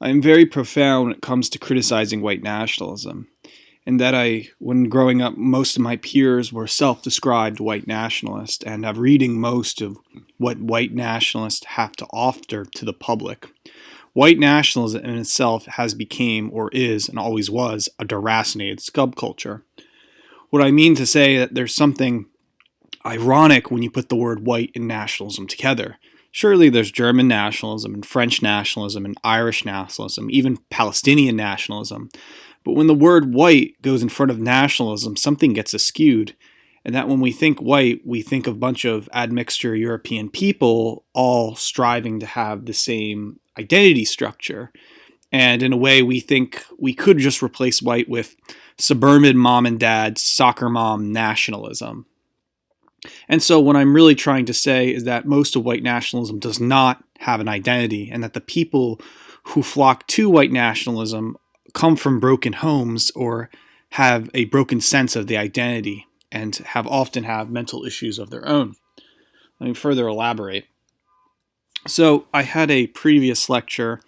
I'm very profound when it comes to criticizing white nationalism, in that when growing up, most of my peers were self-described white nationalists and have reading most of what white nationalists have to offer to the public. White nationalism in itself has become, or is, and always was, a deracinated subculture. What I mean to say that there's something ironic when you put the word white and nationalism together. Surely there's German nationalism and French nationalism and Irish nationalism, even Palestinian nationalism. But when the word white goes in front of nationalism, something gets askewed. And that when we think white, we think of a bunch of admixture European people all striving to have the same identity structure. And in a way, we think we could just replace white with suburban mom and dad, soccer mom nationalism. And so what I'm really trying to say is that most of white nationalism does not have an identity, and that the people who flock to white nationalism come from broken homes or have a broken sense of the identity and often have mental issues of their own. Let me further elaborate. So I had a previous lecture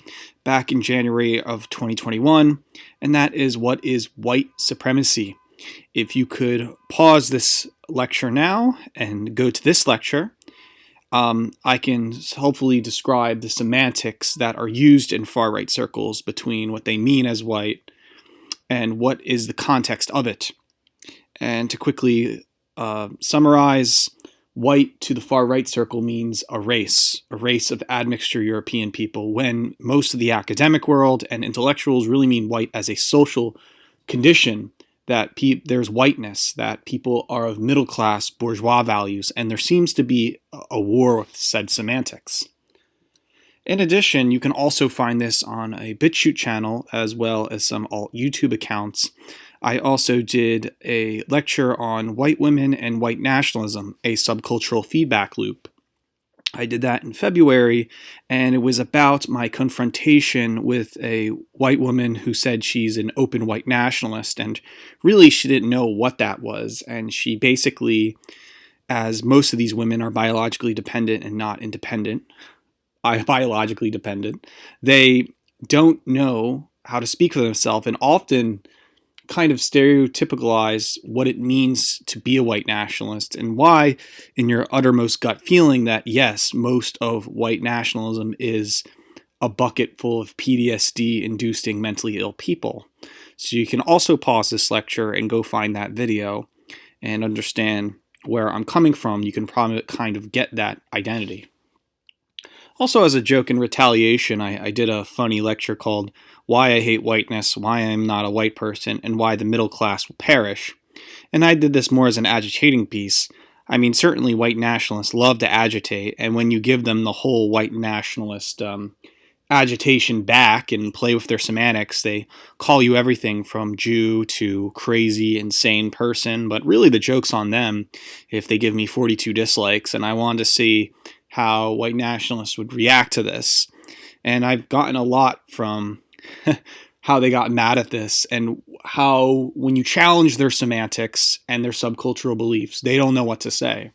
back in January of 2021, and that is what is white supremacy. If you could pause this lecture now and go to this lecture, I can hopefully describe the semantics that are used in far-right circles between what they mean as white and what is the context of it. And to quickly summarize, white to the far-right circle means a race of admixture European people, when most of the academic world and intellectuals really mean white as a social condition, that there's whiteness, that people are of middle-class bourgeois values, and there seems to be a war with said semantics. In addition, you can also find this on a BitChute channel as well as some alt YouTube accounts. I also did a lecture on white women and white nationalism, a subcultural feedback loop. I did that in February, and it was about my confrontation with a white woman who said she's an open white nationalist, and really she didn't know what that was. And she basically, as most of these women are biologically dependent and not independent, biologically dependent, they don't know how to speak for themselves and often kind of stereotypicalize what it means to be a white nationalist, and why, in your uttermost gut feeling, that yes, most of white nationalism is a bucket full of PTSD-inducing mentally ill people. So you can also pause this lecture and go find that video and understand where I'm coming from. You can probably kind of get that identity. Also, as a joke in retaliation, I did a funny lecture called Why I Hate Whiteness, Why I'm Not a White Person, and Why the Middle Class Will Perish. And I did this more as an agitating piece. I mean, certainly white nationalists love to agitate, and when you give them the whole white nationalist agitation back and play with their semantics, they call you everything from Jew to crazy, insane person. But really the joke's on them if they give me 42 dislikes, and I wanted to see how white nationalists would react to this. And I've gotten a lot from how they got mad at this, and how when you challenge their semantics and their subcultural beliefs, they don't know what to say.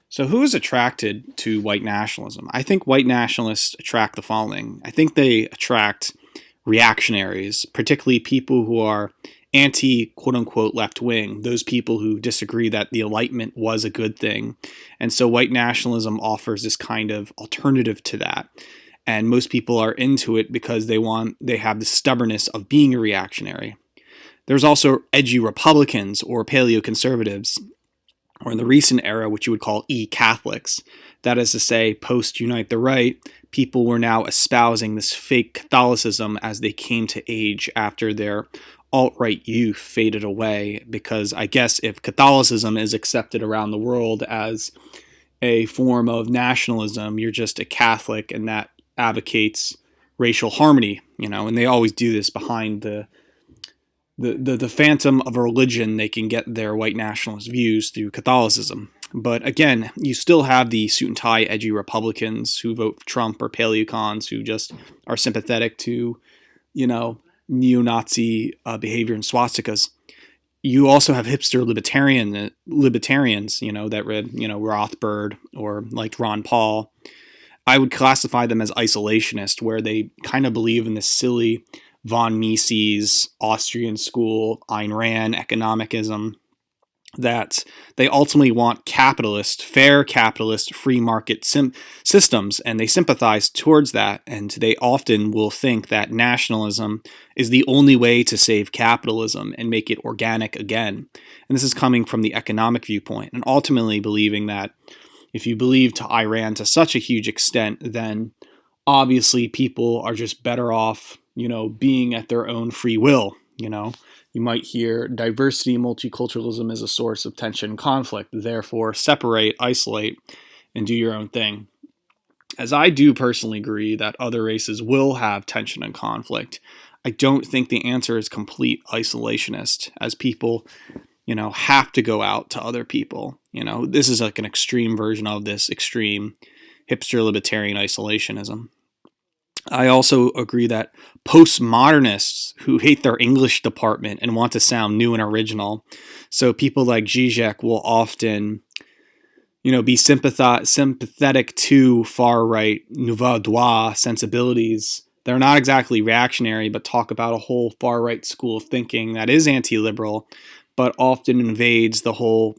So who is attracted to white nationalism? I think white nationalists attract the following. I think they attract reactionaries, particularly people who are anti-quote-unquote left-wing, those people who disagree that the Enlightenment was a good thing. And so white nationalism offers this kind of alternative to that. And most people are into it because they have the stubbornness of being a reactionary. There's also edgy Republicans or paleoconservatives, or in the recent era, which you would call e-Catholics. That is to say, post-Unite the Right, people were now espousing this fake Catholicism as they came to age after their alt-right youth faded away, because I guess if Catholicism is accepted around the world as a form of nationalism, you're just a Catholic, and that advocates racial harmony, and they always do this behind the phantom of a religion. They can get their white nationalist views through Catholicism. But again, you still have the suit and tie edgy Republicans who vote for Trump, or paleocons who just are sympathetic to, neo-Nazi behavior and swastikas. You also have hipster libertarians, that read, Rothbard or liked Ron Paul. I would classify them as isolationist, where they kind of believe in this silly von Mises Austrian school, Ayn Rand economicism, that they ultimately want fair capitalist, free market systems, and they sympathize towards that. And they often will think that nationalism is the only way to save capitalism and make it organic again. And this is coming from the economic viewpoint, and ultimately believing that if you believe to Iran to such a huge extent, then obviously people are just better off, being at their own free will. You might hear diversity and multiculturalism is a source of tension and conflict. Therefore, separate, isolate, and do your own thing. As I do personally agree that other races will have tension and conflict, I don't think the answer is complete isolationist, as people, have to go out to other people. This is like an extreme version of this extreme hipster libertarian isolationism. I also agree that postmodernists who hate their English department and want to sound new and original, so people like Zizek will often, be sympathetic to far-right nouveau droit sensibilities. They're not exactly reactionary, but talk about a whole far-right school of thinking that is anti-liberal, but often invades the whole,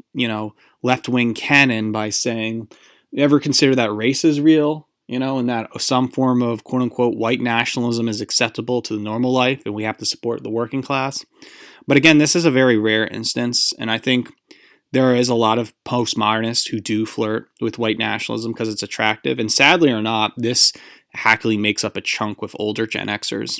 left-wing canon by saying, you ever consider that race is real? And that some form of quote-unquote white nationalism is acceptable to the normal life and we have to support the working class. But again, this is a very rare instance, and I think there is a lot of postmodernists who do flirt with white nationalism because it's attractive, and sadly or not, this happily makes up a chunk with older Gen Xers.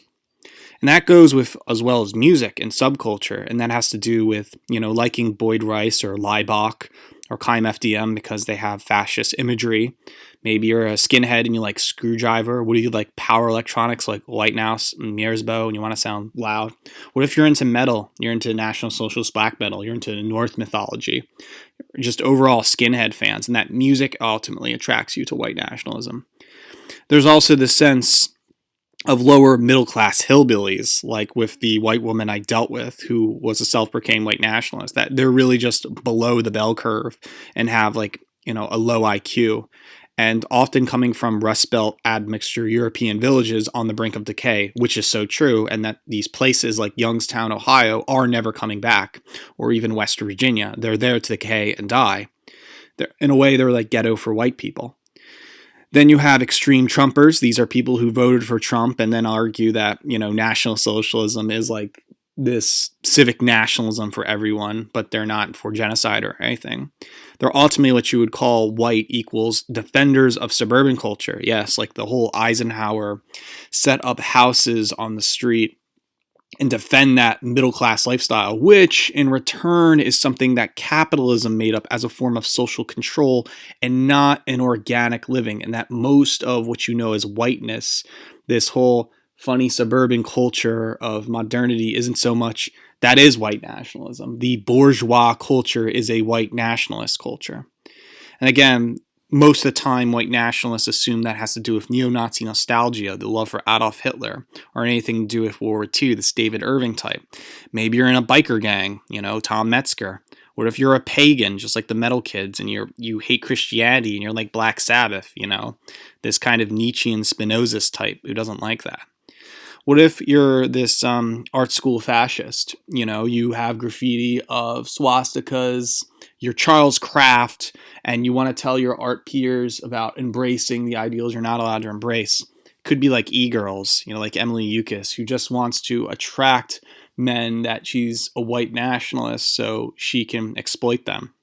And that goes with as well as music and subculture, and that has to do with, liking Boyd Rice or Laibach or Chaim FDM because they have fascist imagery. Maybe you're a skinhead and you like Screwdriver. What do you like? Power electronics like White Mouse and Mearsbow, and you want to sound loud. What if you're into metal? You're into National Socialist black metal. You're into Norse mythology. Just overall skinhead fans, and that music ultimately attracts you to white nationalism. There's also the sense of lower middle class hillbillies, like with the white woman I dealt with who was a self-proclaimed white nationalist, that they're really just below the bell curve and have a low IQ, and often coming from Rust Belt admixture European villages on the brink of decay, which is so true, and that these places like Youngstown, Ohio are never coming back, or even West Virginia. They're there to decay and die. In a way, they're like ghetto for white people. Then you have extreme Trumpers. These are people who voted for Trump and then argue that, National Socialism is like this civic nationalism for everyone, but they're not for genocide or anything. They're ultimately what you would call white equals defenders of suburban culture. Yes, like the whole Eisenhower set up houses on the street and defend that middle-class lifestyle, which in return is something that capitalism made up as a form of social control and not an organic living. And that most of what you know as whiteness, this whole funny suburban culture of modernity, isn't so much that is white nationalism. The bourgeois culture is a white nationalist culture. And again, most of the time, white nationalists assume that has to do with neo-Nazi nostalgia, the love for Adolf Hitler, or anything to do with World War II, this David Irving type. Maybe you're in a biker gang, Tom Metzger. What if you're a pagan, just like the metal kids, and you hate Christianity, and you're like Black Sabbath, this kind of Nietzschean Spinozist type who doesn't like that? What if you're this art school fascist? You have graffiti of swastikas, you're Charles Kraft, and you want to tell your art peers about embracing the ideals you're not allowed to embrace. Could be like e-girls, like Emily Yukis, who just wants to attract men that she's a white nationalist so she can exploit them.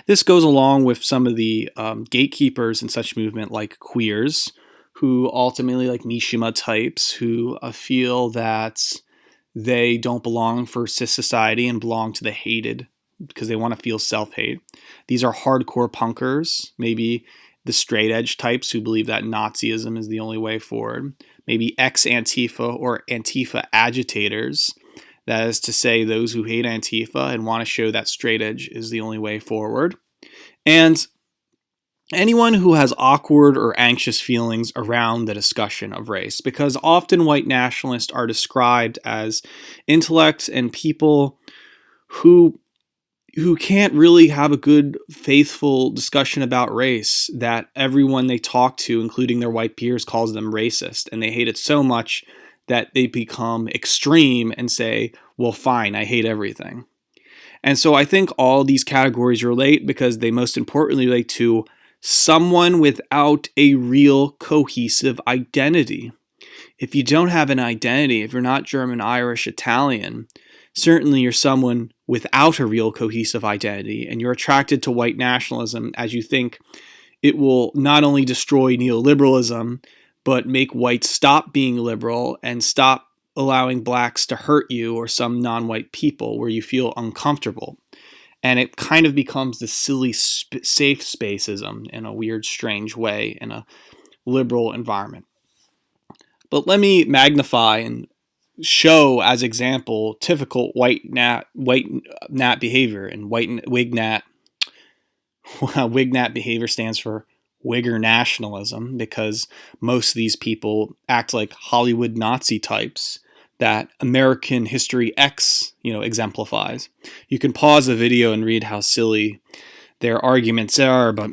This goes along with some of the gatekeepers in such movement like queers, who ultimately like Mishima types who feel that they don't belong for cis society and belong to the hated because they want to feel self-hate. These are hardcore punkers, maybe the straight edge types who believe that Nazism is the only way forward, maybe ex-Antifa or Antifa agitators, that is to say those who hate Antifa and want to show that straight edge is the only way forward, and anyone who has awkward or anxious feelings around the discussion of race, because often white nationalists are described as intellects and people who who can't really have a good, faithful discussion about race, that everyone they talk to, including their white peers, calls them racist. And they hate it so much that they become extreme and say, well, fine, I hate everything. And so I think all these categories relate because they most importantly relate to someone without a real cohesive identity. If you don't have an identity, if you're not German, Irish, Italian, certainly you're someone without a real cohesive identity, and you're attracted to white nationalism as you think it will not only destroy neoliberalism, but make whites stop being liberal and stop allowing blacks to hurt you or some non-white people where you feel uncomfortable. And it kind of becomes this silly safe spaceism in a weird, strange way in a liberal environment. But let me magnify and show as example typical white nat behavior. And Wignat behavior stands for Wigger nationalism, because most of these people act like Hollywood Nazi types that American History X, exemplifies. You can pause the video and read how silly their arguments are, but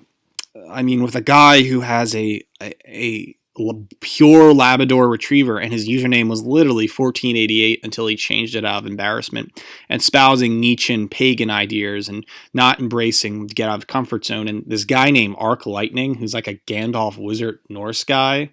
I mean, with a guy who has a pure Labrador Retriever, and his username was literally 1488 until he changed it out of embarrassment, and espousing Nietzschean pagan ideas and not embracing to get out of comfort zone. And this guy named Arc Lightning, who's like a Gandalf wizard Norse guy,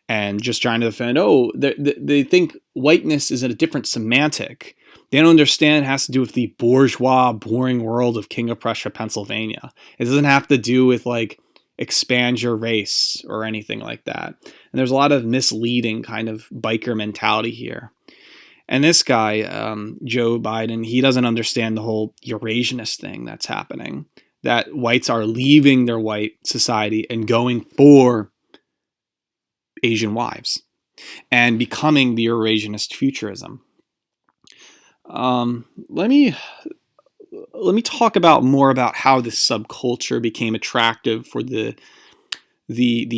and just trying to defend, they think whiteness is a different semantic. They don't understand it has to do with the bourgeois, boring world of King of Prussia, Pennsylvania. It doesn't have to do with like expand your race or anything like that. And there's a lot of misleading kind of biker mentality here. And this guy, Joe Biden, he doesn't understand the whole Eurasianist thing that's happening, that whites are leaving their white society and going for Asian wives and becoming the Eurasianist futurism. Let me talk about more about how this subculture became attractive for the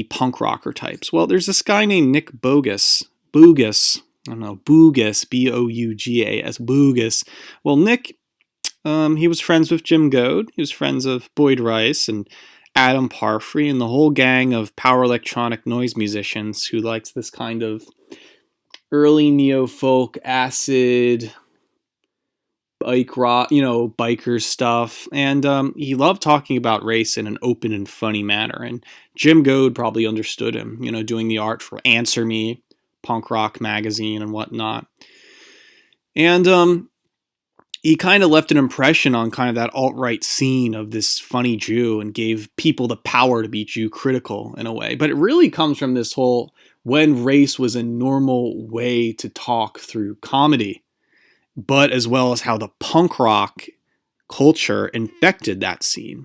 punk rocker types. Well, there's this guy named Nick Bogus, Bougas, B-O-U-G-A-S, Bougas. Well, Nick, he was friends with Jim Goad. He was friends of Boyd Rice and Adam Parfrey and the whole gang of power electronic noise musicians who likes this kind of early neo-folk, acid, bike rock, biker stuff. And he loved talking about race in an open and funny manner. And Jim Goad probably understood him, doing the art for Answer Me, punk rock magazine and whatnot. And he kind of left an impression on kind of that alt-right scene of this funny Jew and gave people the power to be Jew critical in a way. But it really comes from this whole when race was a normal way to talk through comedy, but as well as how the punk rock culture infected that scene.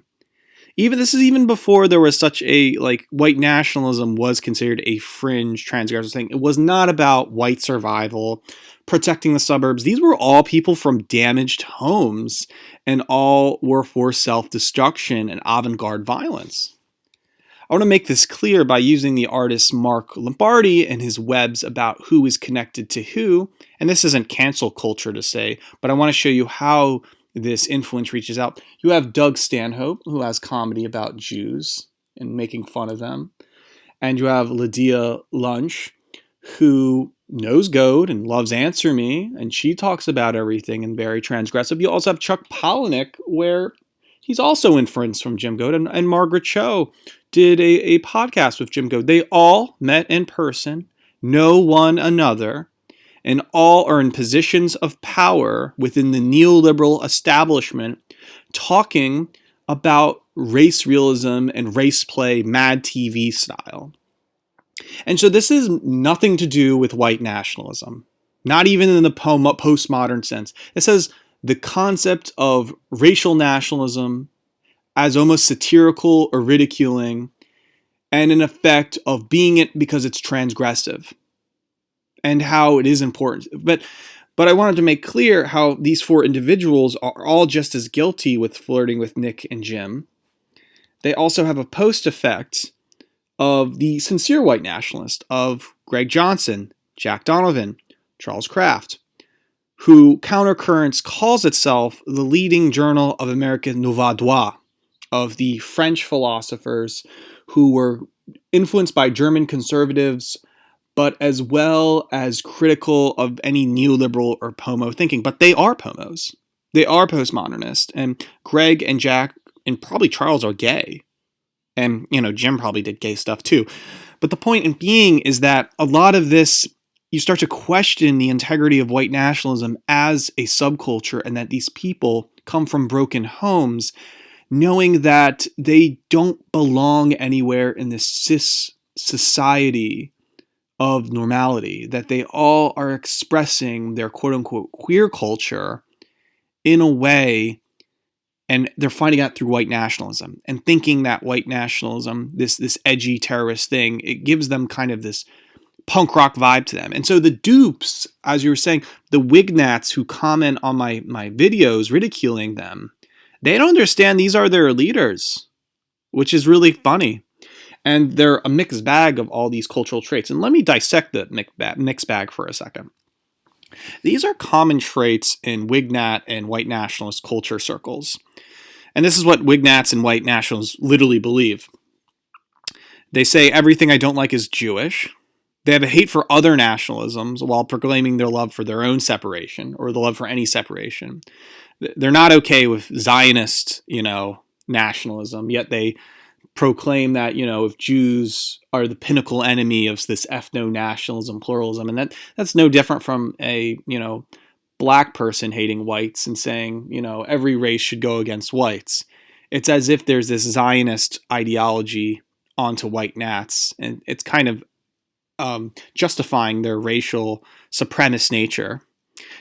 This is even before there was such a, white nationalism was considered a fringe transgressive thing. It was not about white survival, protecting the suburbs. These were all people from damaged homes, and all were for self-destruction and avant-garde violence. I want to make this clear by using the artist Mark Lombardi and his webs about who is connected to who. And this isn't cancel culture to say, but I want to show you how this influence reaches out. You have Doug Stanhope, who has comedy about Jews and making fun of them. And you have Lydia Lunch, who knows Goad and loves Answer Me, and she talks about everything and very transgressive. You also have Chuck Palahniuk, where he's also influenced from Jim Goad, and Margaret Cho did a podcast with Jim Goad. They all met in person, know one another, and all are in positions of power within the neoliberal establishment, talking about race realism and race play, Mad TV style. And so this is nothing to do with white nationalism, not even in the postmodern sense. It says the concept of racial nationalism as almost satirical or ridiculing, and an effect of being it because it's transgressive, and how it is important. But I wanted to make clear how these four individuals are all just as guilty with flirting with Nick and Jim. They also have a post effect of the sincere white nationalist, of Greg Johnson, Jack Donovan, Charles Kraft, who Countercurrents calls itself the leading journal of American nouveau droit, of the French philosophers who were influenced by German conservatives, but as well as critical of any neoliberal or pomo thinking. But they are pomos. They are postmodernists. And Greg and Jack and probably Charles are gay. And, Jim probably did gay stuff too. But the point in being is that a lot of this, you start to question the integrity of white nationalism as a subculture, and that these people come from broken homes, knowing that they don't belong anywhere in this cis society of normality, that they all are expressing their quote-unquote queer culture in a way, and they're finding out through white nationalism and thinking that white nationalism, this edgy terrorist thing, it gives them kind of this punk rock vibe to them. And so the dupes, as you were saying, the Wignats who comment on my videos ridiculing them, they don't understand these are their leaders, which is really funny. And they're a mixed bag of all these cultural traits. And let me dissect the mixed bag for a second. These are common traits in Wignat and white nationalist culture circles. And this is what Wignats and white nationalists literally believe. They say everything I don't like is Jewish. They have a hate for other nationalisms while proclaiming their love for their own separation, or the love for any separation. They're not okay with Zionist, nationalism, yet they proclaim that, if Jews are the pinnacle enemy of this ethno-nationalism, pluralism, and that's no different from a, black person hating whites and saying, every race should go against whites. It's as if there's this Zionist ideology onto white nats, and it's kind of justifying their racial supremacist nature.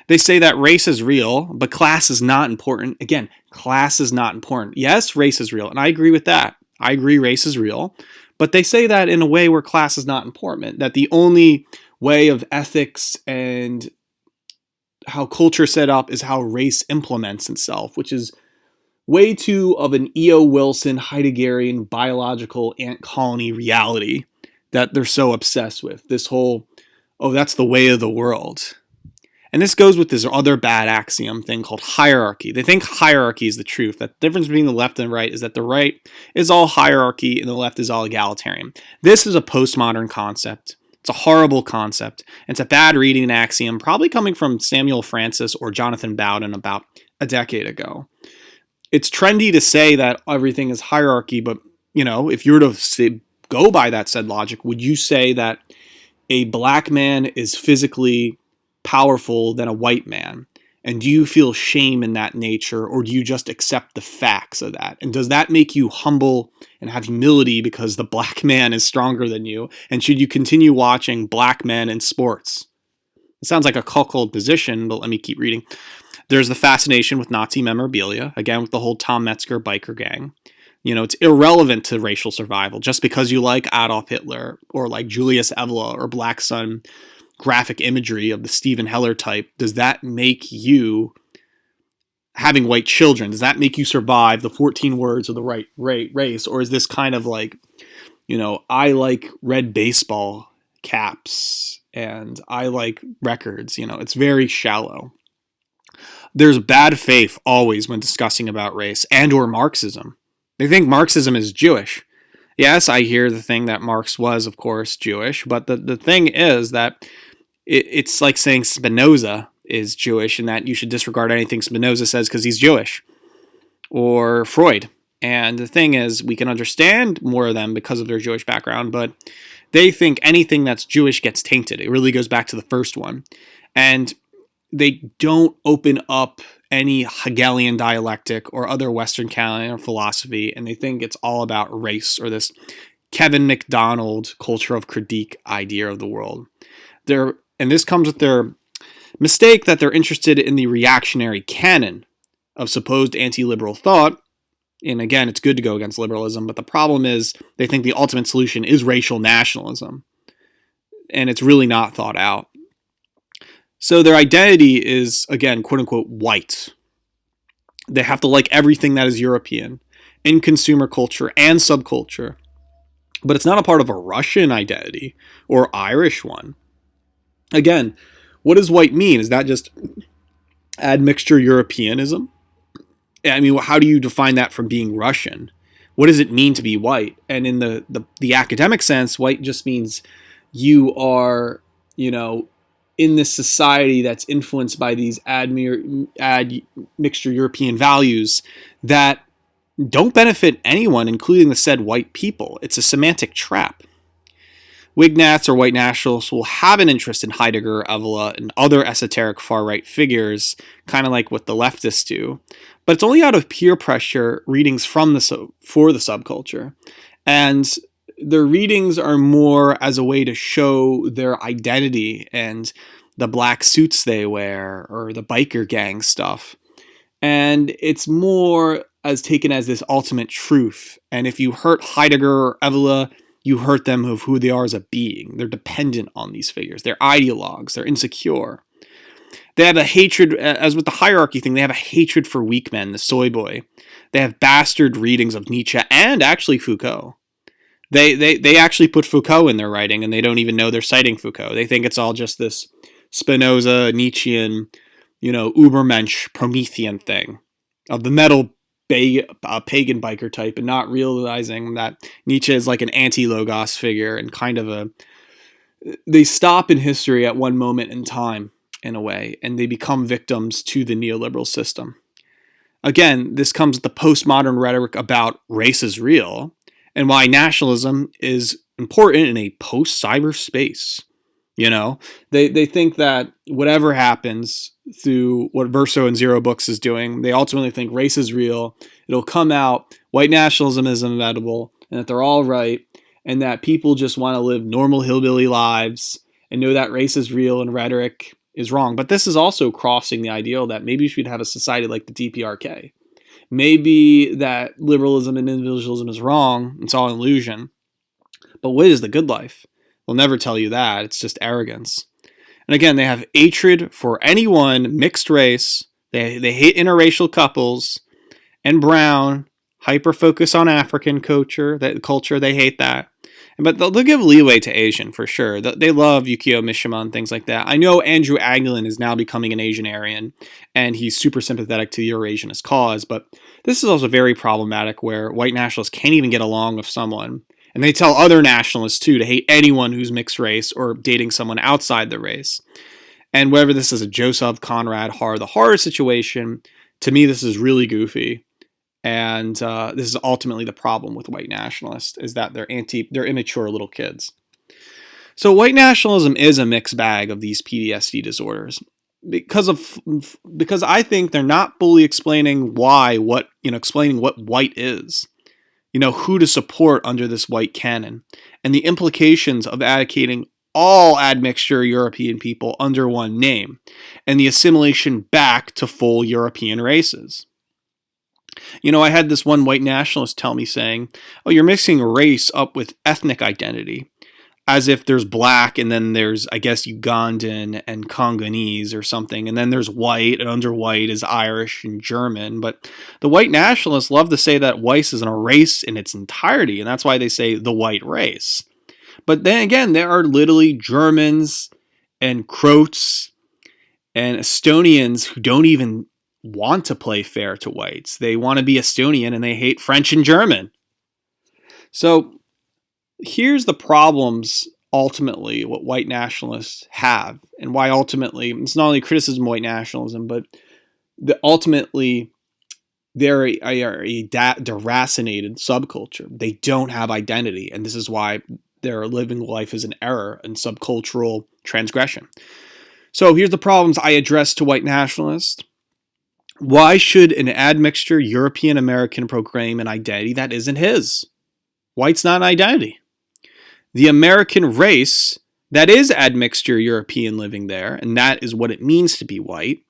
They say that race is real, but class is not important. Again, class is not important. Yes, race is real, and I agree with that. I agree race is real, but they say that in a way where class is not important, that the only way of ethics and how culture is set up is how race implements itself, which is way too of an E.O. Wilson, Heideggerian, biological ant colony reality that they're so obsessed with. This whole, that's the way of the world. And this goes with this other bad axiom thing called hierarchy. They think hierarchy is the truth. That the difference between the left and the right is that the right is all hierarchy and the left is all egalitarian. This is a postmodern concept. It's a horrible concept. It's a bad reading axiom, probably coming from Samuel Francis or Jonathan Bowden about a decade ago. It's trendy to say that everything is hierarchy, but, if you were to go by that said logic, would you say that a black man is physically powerful than a white man? And do you feel shame in that nature, or do you just accept the facts of that? And does that make you humble and have humility because the black man is stronger than you? And should you continue watching black men in sports? It sounds like a cuckold position, but let me keep reading. There's the fascination with Nazi memorabilia, again with the whole Tom Metzger biker gang. It's irrelevant to racial survival. Just because you like Adolf Hitler or like Julius Evola or Black Sun graphic imagery of the Stephen Heller type, does that make you, having white children, does that make you survive the 14 words of the right race? Or is this kind of like, I like red baseball caps and I like records, it's very shallow. There's bad faith always when discussing about race and or Marxism. They think Marxism is Jewish. Yes, I hear the thing that Marx was, of course, Jewish, but the thing is that it's like saying Spinoza is Jewish and that you should disregard anything Spinoza says because he's Jewish, or Freud. And the thing is, we can understand more of them because of their Jewish background, but they think anything that's Jewish gets tainted. It really goes back to the first one. And they don't open up any Hegelian dialectic or other Western canon philosophy, and they think it's all about race or this Kevin McDonald culture of critique idea of the world. And this comes with their mistake that they're interested in the reactionary canon of supposed anti-liberal thought. And again, it's good to go against liberalism, but the problem is they think the ultimate solution is racial nationalism. And it's really not thought out. So their identity is, again, quote unquote, white. They have to like everything that is European in consumer culture and subculture. But it's not a part of a Russian identity or Irish one. Again, what does white mean? Is that just admixture Europeanism. I mean, how do you define that from being Russian? What does it mean to be white? And in the academic sense, white just means you are, in this society that's influenced by these admixture European values that don't benefit anyone, including the said white people. It's a semantic trap. Wignats or white nationalists will have an interest in Heidegger, Evola, and other esoteric far-right figures, kind of like what the leftists do. But it's only out of peer pressure readings for the subculture. And their readings are more as a way to show their identity and the black suits they wear or the biker gang stuff. And it's more as taken as this ultimate truth. And if you hurt Heidegger or Evola, you hurt them of who they are as a being. They're dependent on these figures. They're ideologues. They're insecure. They have a hatred, as with the hierarchy thing, they have a hatred for weak men, the soy boy. They have bastard readings of Nietzsche and actually Foucault. They actually put Foucault in their writing, and they don't even know they're citing Foucault. They think it's all just this Spinoza, Nietzschean, Ubermensch, Promethean thing of the metal pagan biker type, and not realizing that Nietzsche is like an anti-logos figure and kind of they stop in history at one moment in time, in a way, and they become victims to the neoliberal system. Again, this comes with the postmodern rhetoric about race is real and why nationalism is important in a post-cyber space. They think that whatever happens through what Verso and Zero Books is doing, they ultimately think race is real. It'll come out, white nationalism is inevitable, and that they're all right, and that people just want to live normal hillbilly lives and know that race is real and rhetoric is wrong. But this is also crossing the ideal that maybe we should have a society like the DPRK. Maybe that liberalism and individualism is wrong. It's all an illusion. But what is the good life? They'll never tell you that. It's just arrogance. And again, they have hatred for anyone mixed race. They hate interracial couples and brown. Hyper focus on African culture. They hate that. But they'll give leeway to Asian for sure. They love Yukio Mishima and things like that. I know Andrew Aguilin is now becoming an Asian Aryan, and he's super sympathetic to the Eurasianist cause. But this is also very problematic, where white nationalists can't even get along with someone. And they tell other nationalists, too, to hate anyone who's mixed race or dating someone outside the race. And whether this is a Joseph Conrad the horror situation, to me, this is really goofy. And this is ultimately the problem with white nationalists, is that they're immature little kids. So white nationalism is a mixed bag of these PTSD disorders. Because I think they're not fully explaining explaining what white is. Who to support under this white canon, and the implications of advocating all admixture European people under one name, and the assimilation back to full European races. I had this one white nationalist tell me saying, "Oh, you're mixing race up with ethnic identity, as if there's black and then there's, I guess, Ugandan and Congolese or something, and then there's white, and under white is Irish and German." But the white nationalists love to say that white is a race in its entirety, and that's why they say the white race. But then again, there are literally Germans and Croats and Estonians who don't even want to play fair to whites. They want to be Estonian and they hate French and German. So here's the problems, ultimately, what white nationalists have, and why ultimately, it's not only criticism of white nationalism, but ultimately they're a deracinated subculture. They don't have identity, and this is why their living life is an error and subcultural transgression. So here's the problems I address to white nationalists. Why should an admixture European American proclaim an identity that isn't his? White's not an identity. The American race that is admixture European living there, and that is what it means to be white,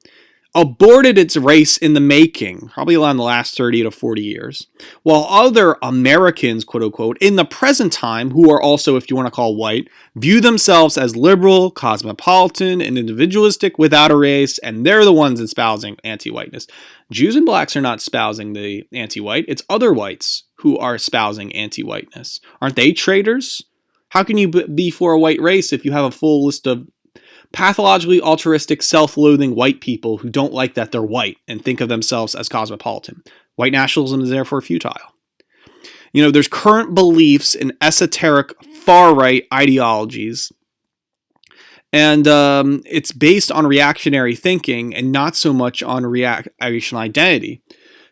aborted its race in the making, probably around the last 30 to 40 years, while other Americans, quote unquote, in the present time, who are also, if you want to call white, view themselves as liberal, cosmopolitan, and individualistic without a race, and they're the ones espousing anti-whiteness. Jews and blacks are not espousing the anti-white, it's other whites who are espousing anti-whiteness. Aren't they traitors? How can you be for a white race if you have a full list of Pathologically altruistic, self-loathing white people who don't like that they're white and think of themselves as cosmopolitan. White nationalism is therefore futile. There's current beliefs in esoteric far-right ideologies, and it's based on reactionary thinking and not so much on reactionary identity.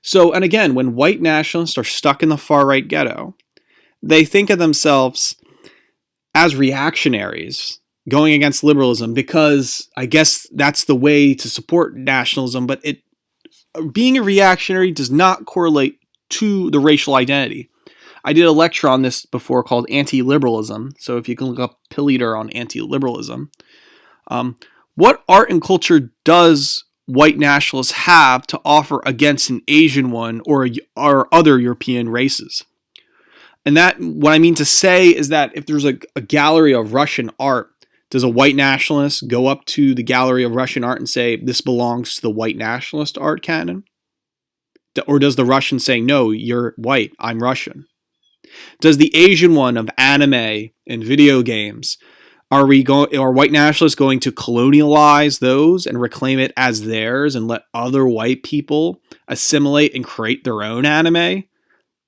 So, and again, when white nationalists are stuck in the far-right ghetto, they think of themselves as reactionaries going against liberalism because I guess that's the way to support nationalism, but being a reactionary does not correlate to the racial identity. I did a lecture on this before called anti-liberalism, so if you can look up Pilliter on anti-liberalism. What art and culture does white nationalists have to offer against an Asian one or other European races? And that, what I mean to say is that if there's a gallery of Russian art, does a white nationalist go up to the gallery of Russian art and say, this belongs to the white nationalist art canon? Or does the Russian say, no, you're white, I'm Russian? Does the Asian one of anime and video games, are white nationalists going to colonialize those and reclaim it as theirs and let other white people assimilate and create their own anime?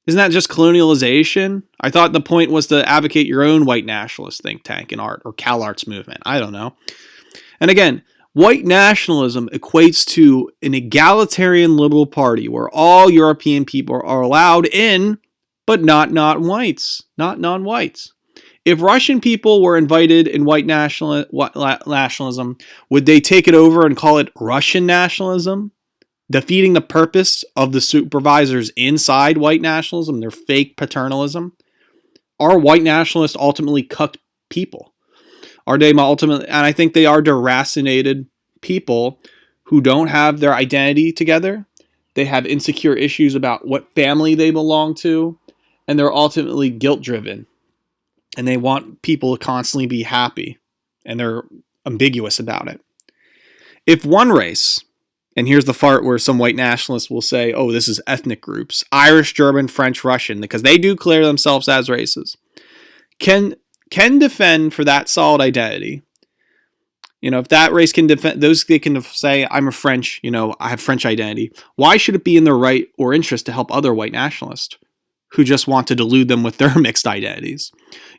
Isn't that just colonialization? I thought the point was to advocate your own white nationalist think tank in art or CalArts movement. I don't know. And again, white nationalism equates to an egalitarian liberal party where all European people are allowed in, but not non-whites. If Russian people were invited in white nationalism, would they take it over and call it Russian nationalism? Defeating the purpose of the supervisors inside white nationalism, their fake paternalism? Are white nationalists ultimately cucked people? Are they ultimately, and I think they are deracinated people who don't have their identity together. They have insecure issues about what family they belong to, and they're ultimately guilt-driven. And they want people to constantly be happy, and they're ambiguous about it. If one race, and here's the part where some white nationalists will say, oh, this is ethnic groups, Irish, German, French, Russian, because they do declare themselves as races, can defend for that solid identity. If that race can defend, they can say, I'm a French, I have French identity. Why should it be in their right or interest to help other white nationalists who just want to delude them with their mixed identities?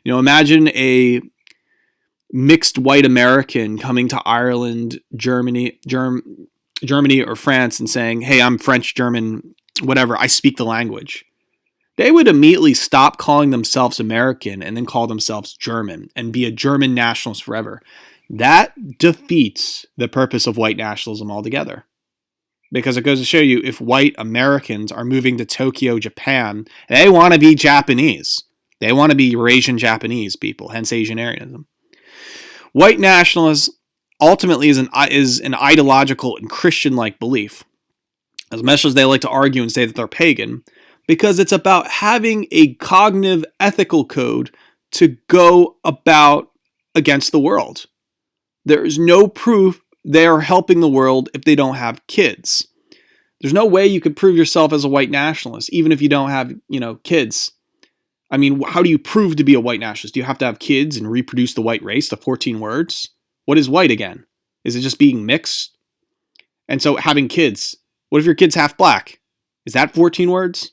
Imagine a mixed white American coming to Ireland, Germany or France and saying, hey, I'm French, German, whatever, I speak the language. They would immediately stop calling themselves American and then call themselves German and be a German nationalist forever. That defeats the purpose of white nationalism altogether. Because it goes to show you, if white Americans are moving to Tokyo, Japan, they want to be Japanese. They want to be Eurasian Japanese people, hence Asianarianism. White nationalism ultimately is an ideological and Christian-like belief, as much as they like to argue and say that they're pagan, because it's about having a cognitive ethical code to go about against the world. There is no proof they are helping the world if they don't have kids. There's no way you could prove yourself as a white nationalist, even if you don't have, kids. I mean, how do you prove to be a white nationalist? Do you have to have kids and reproduce the white race, the 14 words? What is white again? Is it just being mixed? And so having kids, what if your kid's half black? Is that 14 words?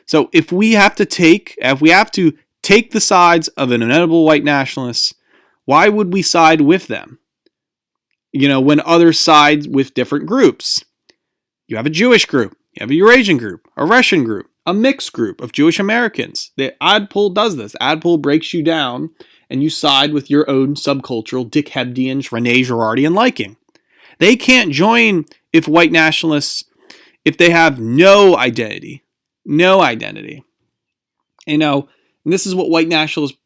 So if we have to take the sides of an inevitable white nationalist, why would we side with them? When others side with different groups. You have a Jewish group, you have a Eurasian group, a Russian group, a mixed group of Jewish Americans. The ad poll does this. Ad poll breaks you down and you side with your own subcultural Dick Hebdian, Rene Girardian liking. They can't join if white nationalists, if they have no identity. No identity. And this is what white nationalists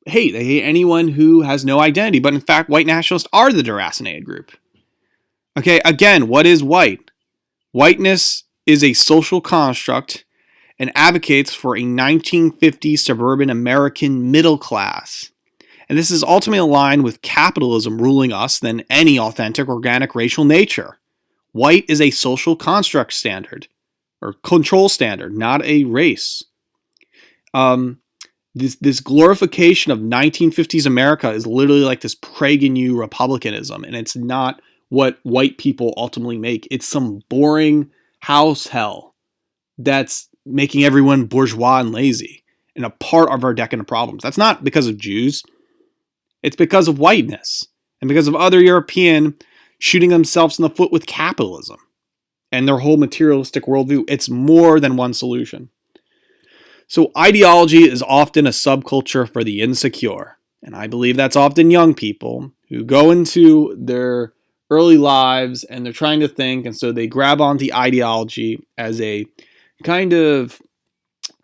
hate. They hate anyone who has no identity. But in fact, white nationalists are the deracinated group. Okay, again, what is white? Whiteness is a social construct and advocates for a 1950s suburban American middle class. And this is ultimately aligned with capitalism ruling us than any authentic organic racial nature. White is a social construct standard, or control standard, not a race. This glorification of 1950s America is literally like this PragerU republicanism, and it's not what white people ultimately make. It's some boring house hell that's making everyone bourgeois and lazy and a part of our decadent problems. That's not because of Jews. It's because of whiteness and because of other European shooting themselves in the foot with capitalism and their whole materialistic worldview. It's more than one solution. So ideology is often a subculture for the insecure. And I believe that's often young people who go into their early lives and they're trying to think, and so they grab onto ideology as a kind of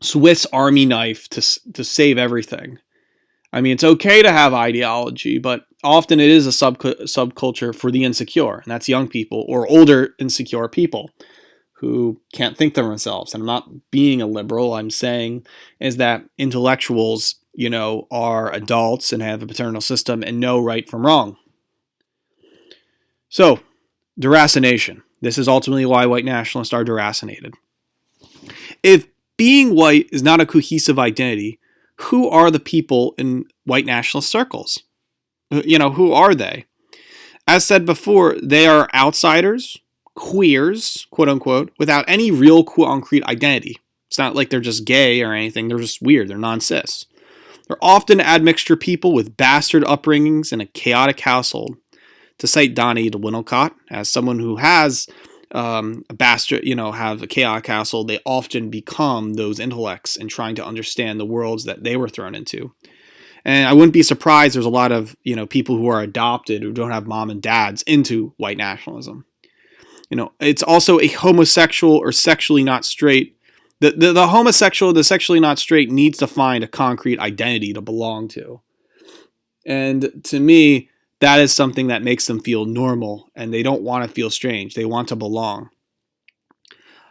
Swiss Army knife to save everything. I mean, it's okay to have ideology, but often it is a subculture for the insecure, and that's young people or older insecure people who can't think for themselves. And I'm not being a liberal. I'm saying is that intellectuals, are adults and have a paternal system and know right from wrong. So, deracination. This is ultimately why white nationalists are deracinated. If being white is not a cohesive identity, who are the people in white nationalist circles? Who are they? As said before, they are outsiders, queers, quote unquote, without any real concrete identity. It's not like they're just gay or anything. They're just weird. They're non-cis. They're often admixture people with bastard upbringings in a chaotic household. To cite Donnie de Winnicott as someone who has a bastard, have a chaotic household, they often become those intellects in trying to understand the worlds that they were thrown into. And I wouldn't be surprised there's a lot of, people who are adopted who don't have mom and dads into white nationalism. It's also a homosexual or sexually not straight. The homosexual, the sexually not straight needs to find a concrete identity to belong to. And to me, that is something that makes them feel normal, and they don't want to feel strange. They want to belong.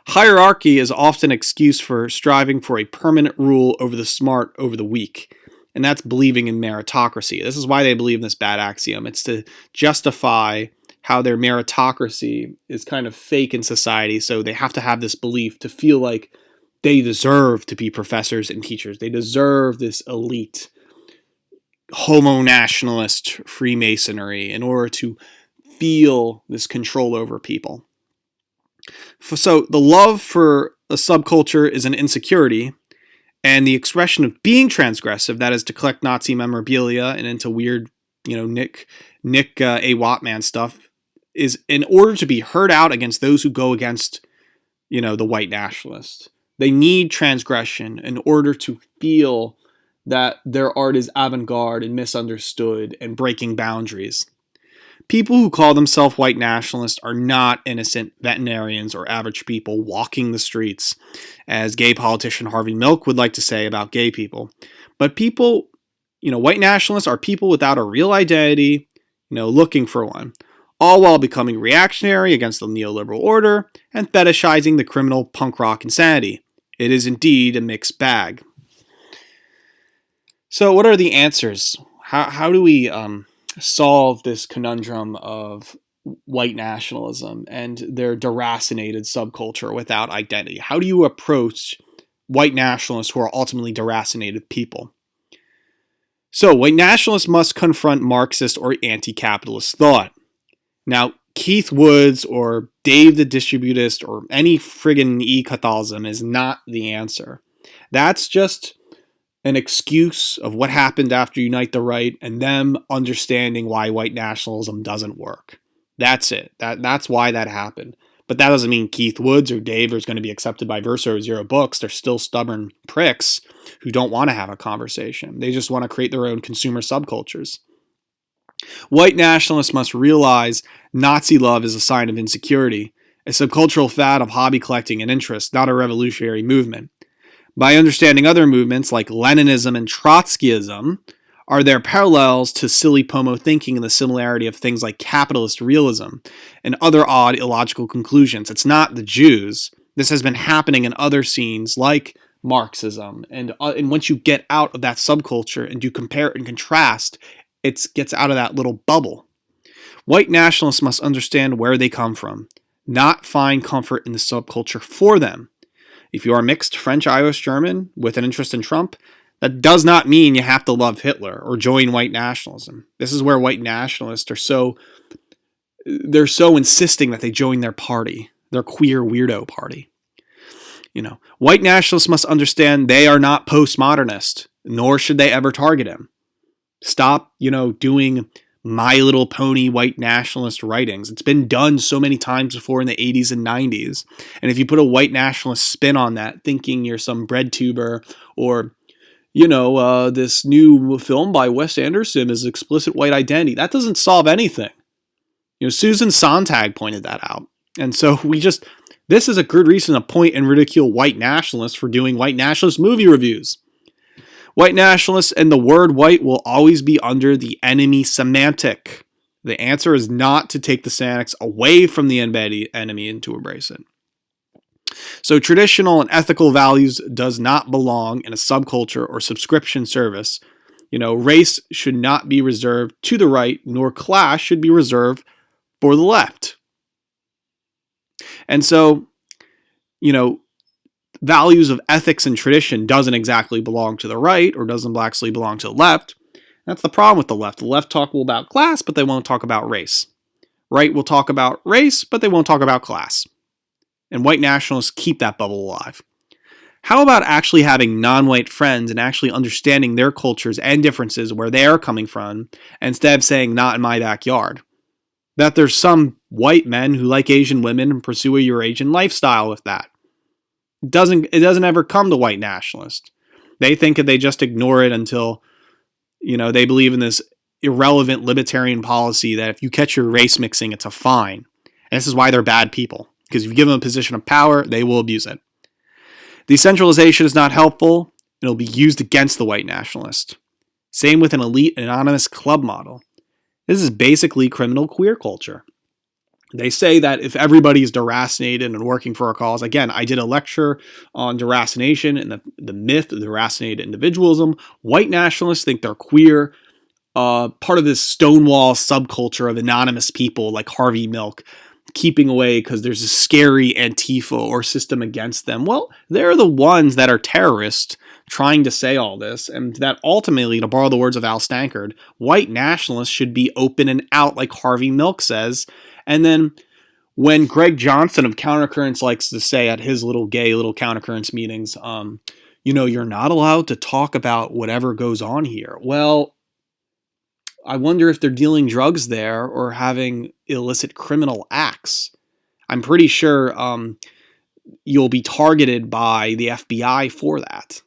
Hierarchy is often an excuse for striving for a permanent rule over the smart over the weak, and that's believing in meritocracy. This is why they believe in this bad axiom. It's to justify how their meritocracy is kind of fake in society, so they have to have this belief to feel like they deserve to be professors and teachers. They deserve this elite homo-nationalist Freemasonry in order to feel this control over people. So the love for a subculture is an insecurity, and the expression of being transgressive, that is to collect Nazi memorabilia and into weird, Nick A. Wattman stuff, is in order to be heard out against those who go against, the white nationalists. They need transgression in order to feel that their art is avant-garde and misunderstood and breaking boundaries. People who call themselves white nationalists are not innocent veterinarians or average people walking the streets, as gay politician Harvey Milk would like to say about gay people. But people, white nationalists are people without a real identity, looking for one, all while becoming reactionary against the neoliberal order and fetishizing the criminal punk rock insanity. It is indeed a mixed bag. So what are the answers? How do we solve this conundrum of white nationalism and their deracinated subculture without identity? How do you approach white nationalists who are ultimately deracinated people? So white nationalists must confront Marxist or anti-capitalist thought. Now, Keith Woods or Dave the Distributist or any friggin' e-Catholicism is not the answer. That's just an excuse of what happened after Unite the Right and them understanding why white nationalism doesn't work. That's it. That's why that happened. But that doesn't mean Keith Woods or Dave is going to be accepted by Verso or Zero Books. They're still stubborn pricks who don't want to have a conversation. They just want to create their own consumer subcultures. White nationalists must realize Nazi love is a sign of insecurity, a subcultural fad of hobby collecting and interest, not a revolutionary movement. By understanding other movements like Leninism and Trotskyism, are there parallels to silly pomo thinking and the similarity of things like capitalist realism and other odd illogical conclusions? It's not the Jews. This has been happening in other scenes like Marxism. And once you get out of that subculture and you compare and contrast, it gets out of that little bubble. White nationalists must understand where they come from, not find comfort in the subculture for them. If you are mixed French, Irish, German with an interest in Trump, That does not mean you have to love Hitler or join white nationalism. This is where white nationalists are they're so insisting that they join their party, their queer weirdo party. White nationalists must understand they are not postmodernist, nor should they ever target him. Stop, doing My Little Pony white nationalist writings. It's been done so many times before in the 80s and 90s. And if you put a white nationalist spin on that, thinking you're some bread tuber, or, this new film by Wes Anderson is explicit white identity, that doesn't solve anything. Susan Sontag pointed that out. And so this is a good reason to point and ridicule white nationalists for doing white nationalist movie reviews. White nationalists and the word white will always be under the enemy semantic. The answer is not to take the semantics away from the enemy and to embrace it. So traditional and ethical values does not belong in a subculture or subscription service. Race should not be reserved to the right, nor class should be reserved for the left. And so, values of ethics and tradition doesn't exactly belong to the right or doesn't actually belong to the left. That's the problem with the left. The left talk about class, but they won't talk about race. Right will talk about race, but they won't talk about class. And white nationalists keep that bubble alive. How about actually having non-white friends and actually understanding their cultures and differences where they are coming from, instead of saying not in my backyard? That there's some white men who like Asian women and pursue a Eurasian lifestyle with that. It doesn't ever come to white nationalists. They think that they just ignore it until, they believe in this irrelevant libertarian policy that if you catch your race mixing, it's a fine. And this is why they're bad people. Because if you give them a position of power, they will abuse it. Decentralization is not helpful. It'll be used against the white nationalist. Same with an elite anonymous club model. This is basically criminal queer culture. They say that if everybody's deracinated and working for a cause, again, I did a lecture on deracination and the myth of deracinated individualism. White nationalists think they're queer, part of this Stonewall subculture of anonymous people like Harvey Milk, keeping away because there's a scary Antifa or system against them. Well, they're the ones that are terrorists trying to say all this, and that ultimately, to borrow the words of Al Stankard, white nationalists should be open and out like Harvey Milk says. And then when Greg Johnson of Countercurrents likes to say at his little Countercurrents meetings, you're not allowed to talk about whatever goes on here. Well, I wonder if they're dealing drugs there or having illicit criminal acts. I'm pretty sure you'll be targeted by the FBI for that.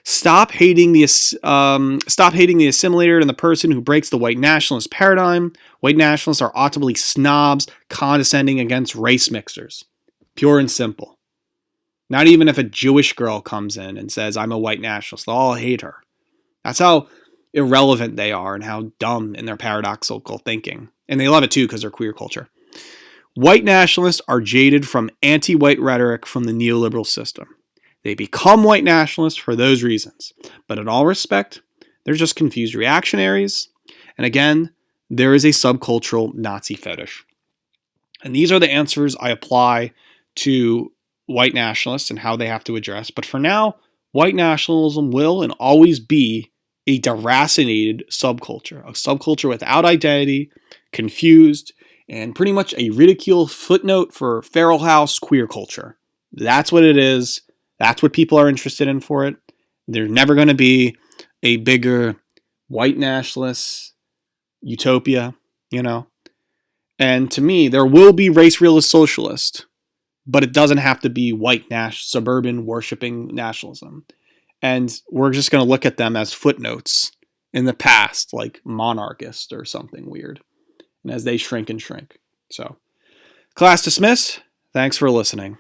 Stop hating the assimilator and the person who breaks the white nationalist paradigm. White nationalists are ultimately snobs, condescending against race mixers. Pure and simple. Not even if a Jewish girl comes in and says, I'm a white nationalist, they'll all hate her. That's how irrelevant they are and how dumb in their paradoxical thinking. And they love it too because they're queer culture. White nationalists are jaded from anti-white rhetoric from the neoliberal system. They become white nationalists for those reasons. But in all respect, they're just confused reactionaries. And again, there is a subcultural Nazi fetish. And these are the answers I apply to white nationalists and how they have to address. But for now, white nationalism will and always be a deracinated subculture. A subculture without identity, confused, and pretty much a ridicule footnote for feral house queer culture. That's what it is. That's what people are interested in for it. There's never going to be a bigger white nationalist utopia, And to me, there will be race realist socialist, but it doesn't have to be white suburban worshipping nationalism. And we're just going to look at them as footnotes in the past, like monarchist or something weird. And as they shrink and shrink. So, class dismissed. Thanks for listening.